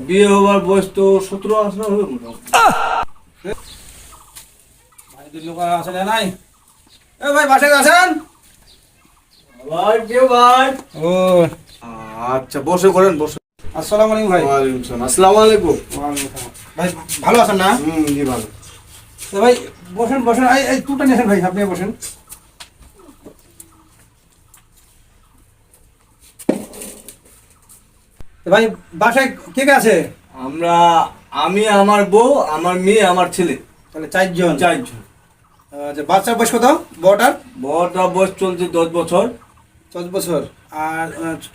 বিয়ে হবার বয়স তো 17-18 হবে মোটামুটি। ভাই দুই লোক আছে না নাই? এ ভাই বাসায় আছেন? ভাই কেউ ভাই? ও আচ্ছা বসে করেন বসে। আসসালামু আলাইকুম ভাই। ওয়ালাইকুম আসসালাম। আসসালামু আলাইকুম। ভাই ভালো আছেন না? জি ভালো। তো ভাই বসেন বসেন, এই টুটা নিয়েছেন ভাই, আপনি বসেন। তো ভাই বাসায় কে কে আছে? আমি, আমার বউ, আমার মেয়ে, আমার ছেলে, তাহলে চারজন। 4 জন। আচ্ছা, বাচ্চার বয়স কত? বড়টার বড়টা বয়স চলছে 10 বছর, 14 বছর, আর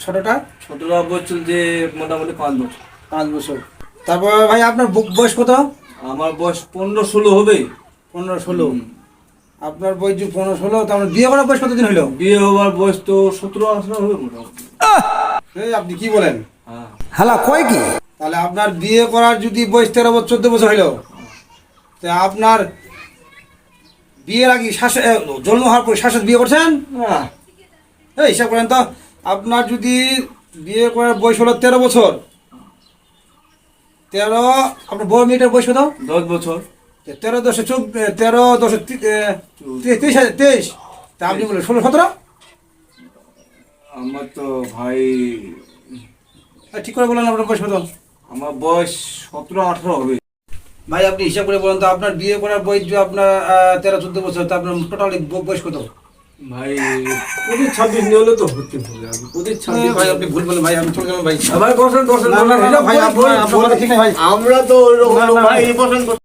ছোটটা ছোটটা বয়স চলছে মোটামুটি 5 বছর। 5 বছর। তারপর ভাই আপনার বয়স কত? আমার বয়স 15-16 হবে। 15-16। আপনার বয়স 15-16, তার মানে বিয়ে করার বয়স কতদিন হলো? বিয়ে হবার বয়স তো 17-18 হবে মোটামুটি। এই আপনি কি বলেন? হ্যাঁ। হালা কয় কি? তাহলে আপনার বিয়ে করার যদি বয়স 13 বছর 14 বছর হইলো, তা আপনার বিয়ের আগে জন্ম হওয়ার পর শাশুড়ি বিয়ে করছেন? হ্যাঁ। এই হিসাব করেন তো, আপনার যদি বিয়ে করার বয়স হলো 13 বছর, 13, আপনার বড় মেয়েটার বয়স কত? 10 বছর। 13-10-23, তা আপনি বলেন 16-17? আমার তো ভাই, ঠিক করে বলেন আপনার বয়স কত? আমার বয়স 17-18 হবে। ভাই আপনি হিসাব করে বলেন তো, আপনার বিয়ে করার বয়স যে আপনার 13-14 বছর, তা আপনার টোটালি বয়স কত? ভাই 25-26 নিয়ে হলে তো হতে হবে। আমি 25-26। ভাই আপনি ভুল বলেন ভাই, আমি চলে গেলাম ভাই। ভাই বসেন বসেন। না, না, না, ভাই, আপনার কথা ঠিক নাই ভাই। আমরা তো ওই রকম না, না, ভাই বসেন বসেন।